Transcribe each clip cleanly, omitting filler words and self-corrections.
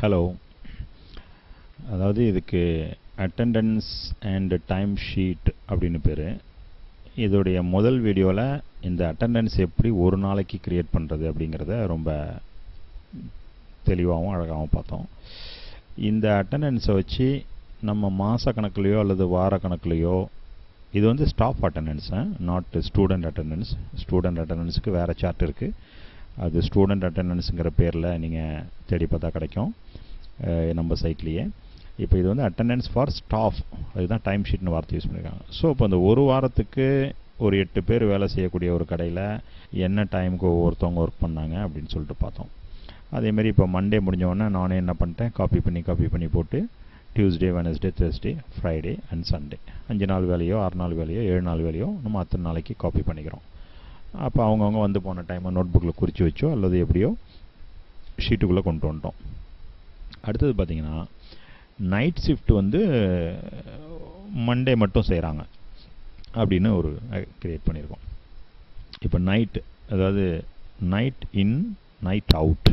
Hello. அதாவது இதுக்கு attendance and time sheet அப்படின்னு பேர். இதோடைய முதல் வீடியோவில் இந்த அட்டெண்டன்ஸ் எப்படி ஒரு நாளைக்கு க்ரியேட் பண்ணுறது அப்படிங்கிறத ரொம்ப தெளிவாகவும் அழகாகவும் பார்த்தோம். இந்த அட்டெண்டன்ஸை வச்சு நம்ம மாத கணக்குலையோ அல்லது வார கணக்குலையோ, இது வந்து staff attendance, not student attendance. Student அட்டெண்டன்ஸுக்கு வேறு சார்ட் இருக்குது. அது ஸ்டூடெண்ட் அட்டெண்டன்ஸுங்கிற பேரில் நீங்கள் தேடி பார்த்தா கிடைக்கும் நம்ம சைட்லேயே. இப்போ இது வந்து அட்டெண்டன்ஸ் ஃபார் ஸ்டாஃப், அதுதான் டைம் ஷீட்னு வார்த்தை யூஸ் பண்ணியிருக்காங்க. ஸோ இப்போ அந்த ஒரு வாரத்துக்கு ஒரு 8 பேர் வேலை செய்யக்கூடிய ஒரு கடையில் என்ன டைமுக்கு ஒவ்வொருத்தவங்க ஒர்க் பண்ணாங்க அப்படின்னு சொல்லிட்டு பார்த்தோம். அதேமாரி இப்போ மண்டே முடிஞ்சவொடனே நானே என்ன பண்ணிட்டேன், காப்பி பண்ணி போட்டு Tuesday, Wednesday, Thursday, Friday and Sunday 5 நாள் வேலையோ 6 நாள் வேலையோ 7 நாள் வேலையோ நம்ம அத்தனை நாளைக்கு காப்பி பண்ணிக்கிறோம். அப்போ அவங்கவுங்க வந்து போன டைமை நோட் புக்கில் குறித்து வச்சோ அல்லது எப்படியோ ஷீட்டுக்குள்ளே கொண்டு வந்துட்டோம். அடுத்தது பார்த்திங்கன்னா, நைட் ஷிஃப்ட் வந்து மண்டே மட்டும் செய்கிறாங்க அப்படின்னு ஒரு க்ரியேட் பண்ணியிருக்கோம். இப்போ நைட்டு, அதாவது நைட் இன் நைட் அவுட்,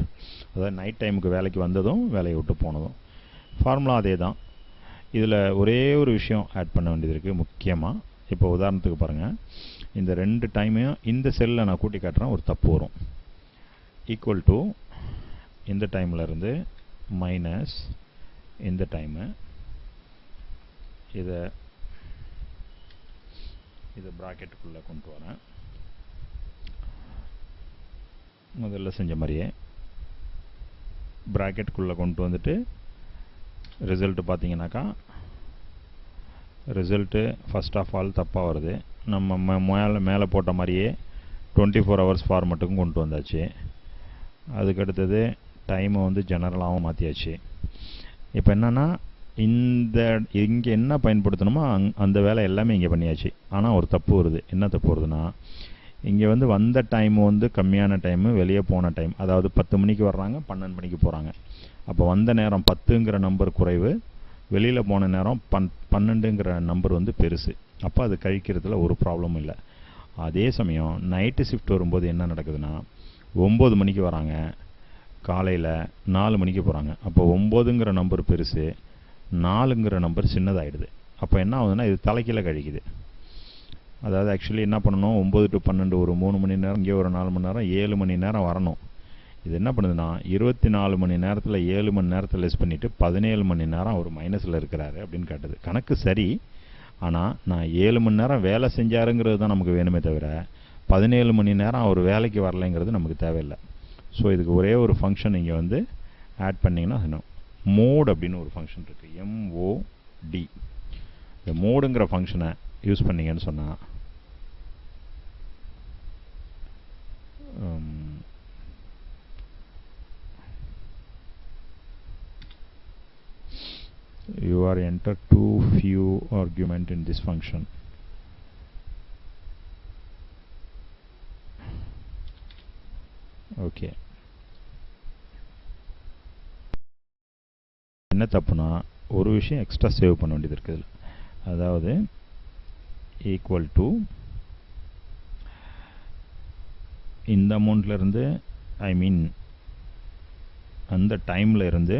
அதாவது நைட் டைமுக்கு வேலைக்கு வந்ததும் வேலையை விட்டு போனதும் ஃபார்முலா அதே தான். இதில் ஒரே ஒரு விஷயம் ஆட் பண்ண வேண்டியது இருக்குது முக்கியமாக. இப்போ உதாரணத்துக்கு பாருங்கள், இந்த 2 டைமையும் இந்த செல்லில் நான் கூட்டி காட்டுறேன், ஒரு தப்பு வரும். ஈக்குவல் டு இந்த டைமில் இருந்து மைனஸ் இந்த டைமு, இதை ப்ராக்கெட்டுக்குள்ளே கொண்டு வரேன். முதல்ல செஞ்ச மாதிரியே ப்ராக்கெட்டுக்குள்ளே கொண்டு வந்துட்டு ரிசல்ட்டு பார்த்தீங்கன்னாக்கா, ரிசல்ட்டு ஃபஸ்ட் ஆஃப் ஆல் தப்பாக வருது. நம்ம மேலே போட்ட மாதிரியே 24 ஹவர்ஸ் ஃபார்மெட்டுக்கும் கொண்டு வந்தாச்சு. அதுக்கடுத்தது டைமை வந்து ஜெனரலாகவும் மாற்றியாச்சு. இப்போ என்னென்னா, இங்கே என்ன பயன்படுத்தணுமோ அந்த வேலை எல்லாமே இங்கே பண்ணியாச்சு. ஆனால் ஒரு தப்பு வருது. என்ன தப்பு வருதுன்னா, இங்கே வந்து வந்த டைமு வந்து கம்மியான டைமு, வெளியே போன டைம், அதாவது 10 மணிக்கு வர்றாங்க, 12 மணிக்கு போகிறாங்க. அப்போ வந்த நேரம் 10ங்கிற நம்பர் குறைவு, வெளியில் போன நேரம் 12ங்கிற நம்பர் வந்து பெருசு. அப்போ அது கழிக்கிறதுல ஒரு ப்ராப்ளமும் இல்லை. அதே சமயம் நைட்டு ஷிஃப்ட் வரும்போது என்ன நடக்குதுன்னா, 9 மணிக்கு வராங்க, காலையில் 4 மணிக்கு போகிறாங்க. அப்போ 9ங்கிற நம்பர் பெருசு, 4ங்கிற நம்பர் சின்னதாகிடுது. அப்போ என்ன ஆகுதுன்னா, இது தலைக்கீழ கழிக்குது. அதாவது ஆக்சுவலி என்ன பண்ணணும், 9 to 12 ஒரு 3 மணி நேரம், இங்கே ஒரு 4 மணி நேரம், 7 மணி நேரம் வரணும். இது என்ன பண்ணுதுன்னா, 24 மணி நேரத்தில் 7 மணி நேரத்தை லெஸ் பண்ணிவிட்டு 17 மணி நேரம் அவர் மைனஸில் இருக்கிறாரு அப்படின்னு காட்டுது. கணக்கு சரி, ஆனால் நான் 7 மணி நேரம் வேலை செஞ்சாருங்கிறது தான் நமக்கு வேணுமே தவிர 17 மணி நேரம் அவர் வேலைக்கு வரலைங்கிறது நமக்கு தேவையில்லை. ஸோ இதுக்கு ஒரே ஒரு ஃபங்க்ஷன் இங்கே வந்து ஆட் பண்ணிங்கன்னா, மோட் அப்படின்னு ஒரு ஃபங்க்ஷன் இருக்குது, MOD. இந்த மோடுங்கிற ஃபங்க்ஷனை யூஸ் பண்ணிங்கன்னு சொன்னால், you are entered too few argument in this function. Okay, என்ன தப்புனா, ஒரு விஷயம் எக்ஸ்ட்ரா சேவ் பண்ண வேண்டியது இருக்குது. அதாவது ஈக்குவல் டு இந்த அமௌண்ட்லேருந்து, ஐ மீன் அந்த டைமில் இருந்து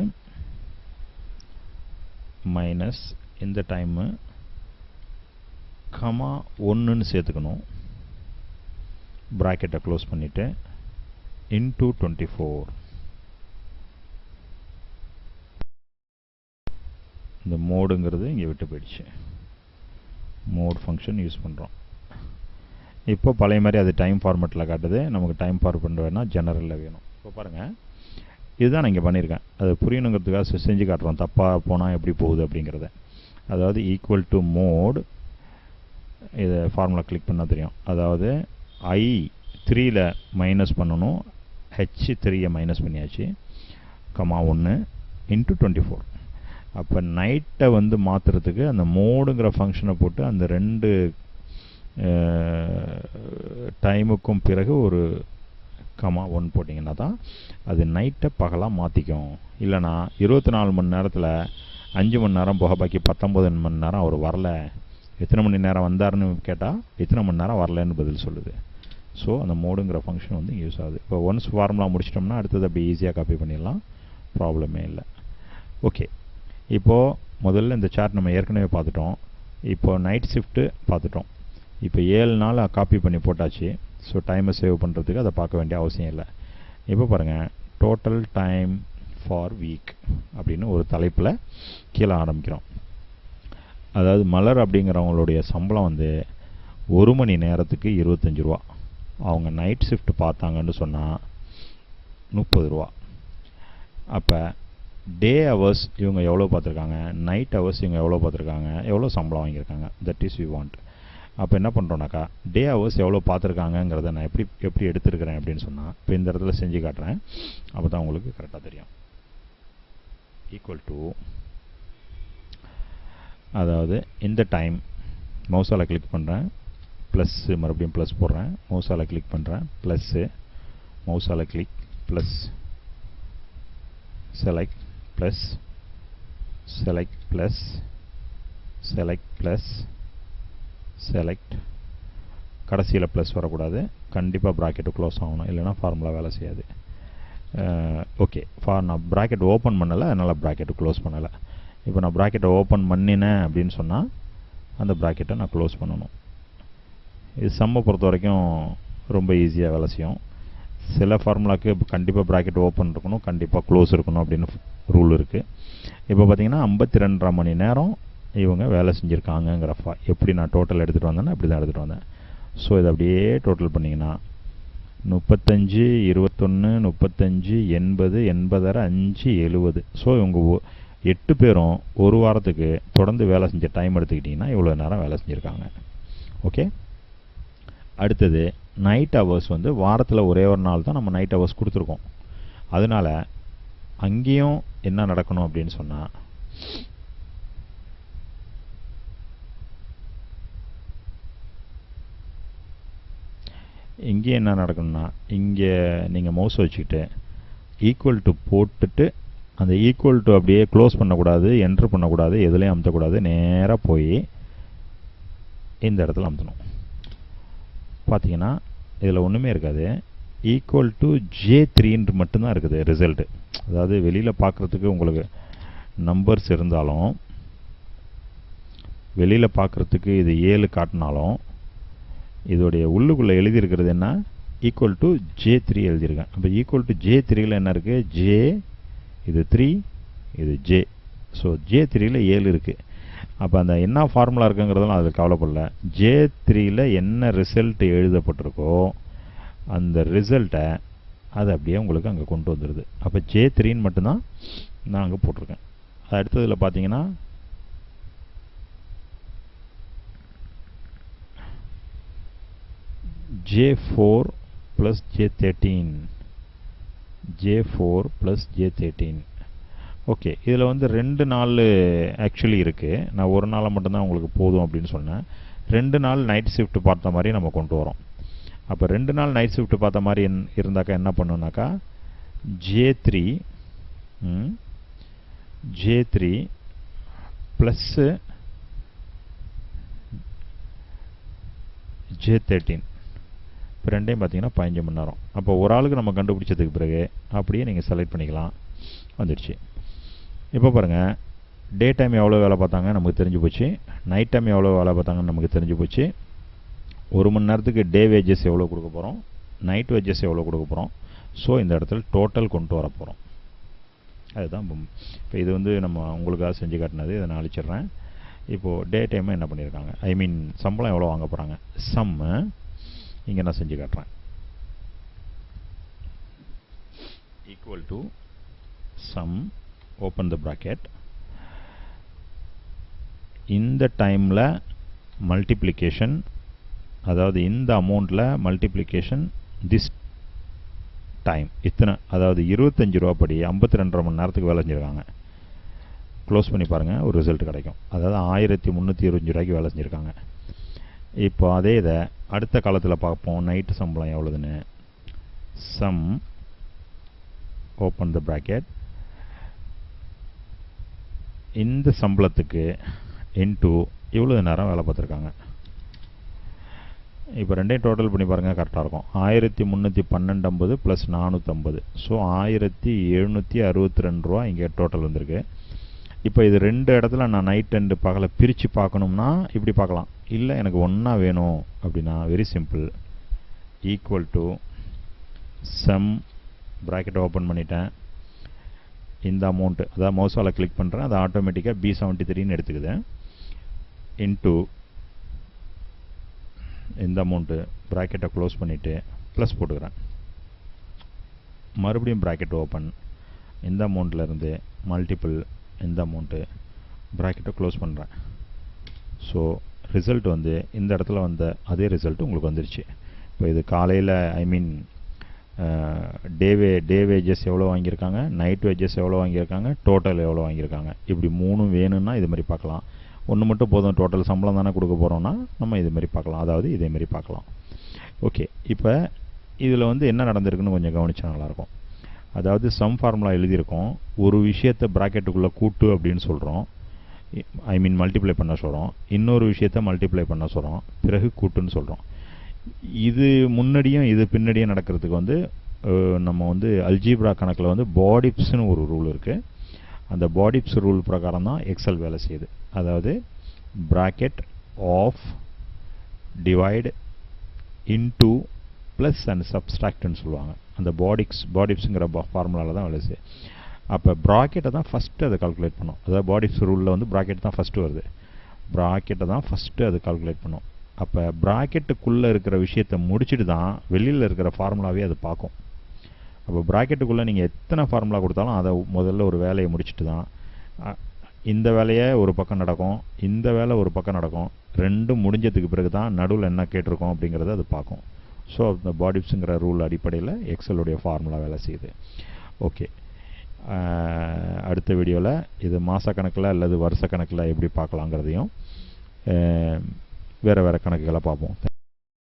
மைனஸ் இந்த டைமு கமா 1ன்னு சேர்த்துக்கணும். ப்ராக்கெட்டை க்ளோஸ் பண்ணிவிட்டு இன்டூ 24. இந்த மோடுங்கிறது இங்கே விட்டு போயிடுச்சு. மோட் ஃபங்க்ஷன் யூஸ் பண்ணுறோம். இப்போ பழைய மாதிரி அது டைம் ஃபார்மெட்டில் காட்டுது. நமக்கு டைம் ஃபார்மெட் வேணால் ஜெனரலில் வேணும். இப்போ பாருங்கள், இதுதான் நான் இங்கே பண்ணியிருக்கேன். அது புரியணுங்கிறதுக்காக செஞ்சு காட்டுறோம், தப்பாக போனால் எப்படி போகுது அப்படிங்கிறத. அதாவது ஈக்குவல் டு மோட், இதை ஃபார்முலா கிளிக் பண்ணால் தெரியும். அதாவது I3ல் மைனஸ் பண்ணணும், H3யை மைனஸ் பண்ணியாச்சு, கமா 1 இன்ட்டு 24. அப்போ நைட்டை வந்து மாற்றுறதுக்கு அந்த மோடுங்கிற ஃபங்க்ஷனை போட்டு அந்த 2 டைமுக்கும் பிறகு ஒரு கமா 1 போட்டிங்கன்னா தான் அது நைட்டை பகலாக மாற்றிக்கும். இல்லைனா 24 மணி நேரத்தில் 5 மணி நேரம் போக பாக்கி 19 மணி நேரம் அவர் வரல, எத்தனை மணி நேரம் வந்தார்னு கேட்டால் எத்தனை மணி நேரம் வரலன்னு பதில் சொல்லுது. ஸோ அந்த மோடுங்கிற ஃபங்க்ஷன் வந்து யூஸ் ஆகுது. இப்போ ஒன்ஸ் ஃபார்முலா முடிச்சிட்டோம்னா அடுத்தது அப்படி ஈஸியாக காப்பி பண்ணிடலாம், ப்ராப்ளமே இல்லை. ஓகே, இப்போது முதல்ல இந்த சார்ட் நம்ம ஏற்கனவே பார்த்துட்டோம். இப்போ நைட் ஷிஃப்ட்டு பார்த்துட்டோம். இப்போ 7 நாள் காப்பி பண்ணி போட்டாச்சு. ஸோ டைமை சேவ் பண்ணுறதுக்கு அதை பார்க்க வேண்டிய அவசியம் இல்லை. இப்போ பாருங்கள், டோட்டல் டைம் ஃபார் வீக் அப்படின்னு ஒரு தலைப்பில் கீழே ஆரம்பிக்கிறோம். அதாவது மலர் அப்படிங்கிறவங்களுடைய சம்பளம் வந்து 1 மணி நேரத்துக்கு 25 ரூபா. அவங்க நைட் ஷிஃப்ட் பார்த்தாங்கன்னு சொன்னால் 30 ரூபா. அப்போ டே ஹவர்ஸ் இவங்க எவ்வளோ பார்த்துருக்காங்க, நைட் ஹவர்ஸ் இவங்க எவ்வளோ பார்த்துருக்காங்க, எவ்வளோ சம்பளம் வாங்கியிருக்காங்க, தட் இஸ் வி வாண்ட். அப்போ என்ன பண்ணுறோன்னாக்கா, டே ஹவர்ஸ் எவ்வளோ பார்த்துருக்காங்கங்கிறத நான் எப்படி எடுத்துருக்கிறேன் அப்படின்னு சொன்னால், இப்போ இந்த இடத்துல செஞ்சு காட்டுறேன், அப்போ தான் உங்களுக்கு கரெக்டாக தெரியும். ஈக்குவல் டு, அதாவது இந்த டைம் மவுஸால் கிளிக் பண்ணுறேன், ப்ளஸ்ஸு மறுபடியும் ப்ளஸ் போடுறேன், மவுஸால் கிளிக் பண்ணுறேன், ப்ளஸ்ஸு மவுஸால் click plus select plus select plus select plus select, கடைசியில் ப்ளஸ் வரக்கூடாது, கண்டிப்பாக ப்ராக்கெட்டு க்ளோஸ் ஆகணும், இல்லைனா ஃபார்முலா வேலை செய்யாது. ஓகே, நான் ப்ராக்கெட் ஓப்பன் பண்ணலை, அதனால் ப்ராக்கெட்டு க்ளோஸ் பண்ணலை. இப்போ நான் ப்ராக்கெட்டை ஓப்பன் பண்ணினேன் அப்படின்னு சொன்னால் அந்த ப்ராக்கெட்டை நான் க்ளோஸ் பண்ணணும். இது சம்மை பொறுத்த வரைக்கும் ரொம்ப ஈஸியாக வேலை செய்யும். சில ஃபார்முலாவுக்கு கண்டிப்பாக ப்ராக்கெட் ஓப்பன் இருக்கணும், கண்டிப்பாக க்ளோஸ் இருக்கணும் அப்படின்னு ரூல் இருக்குது. இப்போ பார்த்தீங்கன்னா 52.5 மணி நேரம் இவங்க வேலை செஞ்சுருக்காங்கங்கிறப்பா எப்படி நான் டோட்டல் எடுத்துகிட்டு வந்தேன்னா அப்படி தான் எடுத்துகிட்டு வந்தேன். ஸோ இதை அப்படியே டோட்டல் பண்ணிங்கன்னா 35, 21, 35, 80, 80, 5, 70. ஸோ இவங்க 8 பேரும் ஒரு வாரத்துக்கு தொடர்ந்து வேலை செஞ்ச டைம் எடுத்துக்கிட்டிங்கன்னா இவ்வளோ நேரம் வேலை செஞ்சுருக்காங்க. ஓகே, அடுத்தது நைட் ஹவர்ஸ் வந்து வாரத்தில் ஒரே ஒரு நாள் தான் நம்ம நைட் ஹவர்ஸ் கொடுத்துருக்கோம். அதனால் அங்கேயும் என்ன நடக்கணும் அப்படின்னு சொன்னால், இங்கே என்ன நடக்கணும்னா, இங்கே நீங்கள் மவுஸ் வச்சுக்கிட்டு ஈக்குவல் டு போட்டுட்டு அந்த ஈக்குவல் டு அப்படியே க்ளோஸ் பண்ணக்கூடாது, என்ட்ரு பண்ணக்கூடாது, எதுலேயும் அமுத்தக்கூடாது, நேராக போய் இந்த இடத்துல அமுத்தணும். பார்த்தீங்கன்னா இதில் ஒன்றுமே இருக்காது, ஈக்குவல் டு J3 மட்டும்தான் இருக்குது ரிசல்ட்டு. அதாவது வெளியில் பார்க்குறதுக்கு உங்களுக்கு நம்பர்ஸ் இருந்தாலும், வெளியில் பார்க்குறதுக்கு இது 7 காட்டினாலும், இதோடைய உள்ளுக்குள்ளே எழுதியிருக்கிறது என்ன, ஈக்குவல் டு J3 எழுதியிருக்கேன். அப்போ ஈக்குவல் டு J3ல் என்ன இருக்குது, J, இது 3, இது J. ஸோ J3ல் 7 இருக்குது. அப்போ அந்த என்ன ஃபார்முலா இருக்குங்கிறதெல்லாம் அது கவலைப்படல. J3ல் என்ன ரிசல்ட் எழுதப்பட்டிருக்கோ அந்த ரிசல்ட்டை அது அப்படியே உங்களுக்கு அங்கே கொண்டு வந்துடுது. அப்போ J3ன்னு மட்டும்தான் நான் அங்கே போட்டிருக்கேன். அது அடுத்ததில் பார்த்தீங்கன்னா J4 plus J13, J4 plus J13. Okay, இதில் வந்து 2 நாள் ஆக்சுவலி இருக்குது. நான் ஒரு நாளை மட்டும்தான் உங்களுக்கு போதும் அப்படின்னு சொன்னேன். 2 நாள் நைட் ஷிஃப்ட் பார்த்த மாதிரி நம்ம கொண்டு வரோம். அப்போ 2 நாள் நைட் ஷிஃப்ட் பார்த்த மாதிரி இருந்தாக்கா என்ன பண்ணுனாக்கா, J3 ப்ளஸ்ஸு J13, இப்போ ரெண்டையும் பார்த்தீங்கன்னா 15 மணி நேரம். அப்போ ஒரு ஆளுக்கு நம்ம கண்டுபிடிச்சதுக்கு பிறகு அப்படியே நீங்கள் செலக்ட் பண்ணிக்கலாம், வந்துடுச்சு. இப்போ பாருங்கள், டே டைம் எவ்வளோ வேலை பார்த்தாங்க நமக்கு தெரிஞ்சு போச்சு, நைட் டைம் எவ்வளோ வேலை பார்த்தாங்கன்னு நமக்கு தெரிஞ்சு போச்சு. 1 மணி நேரத்துக்கு டே வேஜஸ் எவ்வளோ கொடுக்க போகிறோம், நைட் வேஜஸ் எவ்வளோ கொடுக்க போகிறோம். ஸோ இந்த இடத்துல டோட்டல் கொண்டு வர போகிறோம். அதுதான் இப்போ இது வந்து நம்ம உங்களுக்காக செஞ்சு காட்டினது, இதை நான் அழிச்சிட்றேன். இப்போது டே டைமை என்ன பண்ணியிருக்காங்க, ஐ மீன் சம்பளம் எவ்வளோ வாங்க போகிறாங்க, சம்மு இங்கே நான் செஞ்சு காட்டுறேன். Equal to sum, open the bracket, இந்த டைமில் மல்டிப்ளிகேஷன், அதாவது இந்த அமௌண்ட்டில் மல்டிப்ளிகேஷன் திஸ் டைம் இத்தனை, அதாவது 25 ரூபா படி 52.5 மணி நேரத்துக்கு வேலை செஞ்சுருக்காங்க. க்ளோஸ் பண்ணி பாருங்கள், ஒரு ரிசல்ட் கிடைக்கும். அதாவது 1325 ரூபாய்க்கு வேலை செஞ்சுருக்காங்க. இப்போ அதே இதை அடுத்த காலத்தில் பார்ப்போம், நைட்டு சம்பளம் எவ்வளோதுன்னு. சம், ஓப்பன் த ப்ராக்கெட், இந்த சம்பளத்துக்கு இன்டூ இவ்வளோ நேரம் வேலை பார்த்துருக்காங்க. இப்போ ரெண்டையும் டோட்டல் பண்ணி பாருங்கள், கரெக்டாக இருக்கும். 1312 + 450, ஸோ 1762 ரூபா இங்கே டோட்டல் வந்திருக்கு. இப்போ இது ரெண்டு இடத்துல நான் நைட் அண்டு பகலை பிரித்து பார்க்கணும்னா இப்படி பார்க்கலாம். இல்லை எனக்கு ஒன்றா வேணும் அப்படின்னா very simple, equal to sum bracket open பண்ணிட்டேன், இந்த அமௌண்ட்டு அதாவது மவுஸால் கிளிக் பண்ணுறேன், அது ஆட்டோமேட்டிக்காக B73ன்னு எடுத்துக்குது, இன்ட்டு இந்த அமௌண்ட்டு ப்ராக்கெட்டை க்ளோஸ் பண்ணிவிட்டு ப்ளஸ் போட்டுக்கிறேன், மறுபடியும் ப்ராக்கெட் ஓப்பன், இந்த அமௌண்ட்லேருந்து மல்டிபிள் இந்த அமௌண்ட்டு ப்ராக்கெட்டை க்ளோஸ் பண்ணுறேன். ஸோ ரிசல்ட் வந்து இந்த இடத்துல வந்த அதே ரிசல்ட் உங்களுக்கு வந்துருச்சு. இப்போ இது காலையில் ஐ மீன் டே வேஜஸ் எவ்வளோ வாங்கியிருக்காங்க, நைட் வேஜஸ் எவ்வளோ வாங்கியிருக்காங்க, டோட்டல் எவ்வளோ வாங்கியிருக்காங்க, இப்படி மூணும் வேணும்னா இது மாதிரி பார்க்கலாம். ஒன்று மட்டும் போதும், டோட்டல் சம்பளம் தானே கொடுக்க போகிறோன்னா நம்ம இது மாதிரி பார்க்கலாம், அதாவது இதே மாதிரி பார்க்கலாம். ஓகே, இப்போ இதில் வந்து என்ன நடந்திருக்குன்னு கொஞ்சம் கவனிச்சா நல்லாயிருக்கும். அதாவது சம் ஃபார்முலா எழுதியிருக்கோம், ஒரு விஷயத்தை ப்ராக்கெட்டுக்குள்ளே கூட்டு அப்படின்னு சொல்கிறோம், ஐ மீன் மல்டிப்ளை பண்ண சொல்கிறோம், இன்னொரு விஷயத்தை மல்டிப்ளை பண்ண சொல்கிறோம், பிறகு கூட்டுன்னு சொல்கிறோம். இது முன்னாடியும் இது பின்னாடியும் நடக்கிறதுக்கு வந்து நம்ம வந்து அல்ஜீப்ரா கணக்கில் வந்து பாடிப்ஸ்னு ஒரு ரூல் இருக்குது. அந்த பாடிப்ஸ் ரூல் பிரகாரம் தான் எக்ஸல் வேலை செய்யுது. அதாவது bracket of divide into plus and சப்ஸ்ட்ராக்ட்னு சொல்லுவாங்க. அந்த பாடிப்ஸுங்கிற ஃபார்முலாவில் தான் வேலை செய்யுது. அப்போ ப்ராக்கெட்டை தான் ஃபஸ்ட்டு அதை கால்குலேட் பண்ணும். அதாவது பாடிப்ஸ் ரூலில் வந்து ப்ராக்கெட் தான் ஃபஸ்ட்டு வருது, ப்ராக்கெட்டை தான் ஃபஸ்ட்டு அது கால்குலேட் பண்ணும். அப்போ ப்ராக்கெட்டுக்குள்ளே இருக்கிற விஷயத்தை முடிச்சுட்டு தான் வெளியில் இருக்கிற ஃபார்முலாவே அது பார்க்கும். அப்போ ப்ராக்கெட்டுக்குள்ளே நீங்கள் எத்தனை ஃபார்முலா கொடுத்தாலும் அதை முதல்ல ஒரு வேலையை முடிச்சுட்டு தான் இந்த வேலையை ஒரு பக்கம் நடக்கும், இந்த வேலை ஒரு பக்கம் நடக்கும், ரெண்டும் முடிஞ்சதுக்கு பிறகு தான் நடுவில் என்ன கேட்டிருக்கோம் அப்படிங்கிறத அது பார்க்கும். ஸோ அந்த பாடிப்ஸுங்கிற ரூல் அடிப்படையில் எக்ஸலுடைய ஃபார்முலா வேலை செய்யுது. ஓகே, அடுத்த வீடியோவில் இது மாதக்கணக்கில் அல்லது வருஷ கணக்கில் எப்படி பார்க்கலாங்கிறதையும் வேறு கணக்குகளை பார்ப்போம்.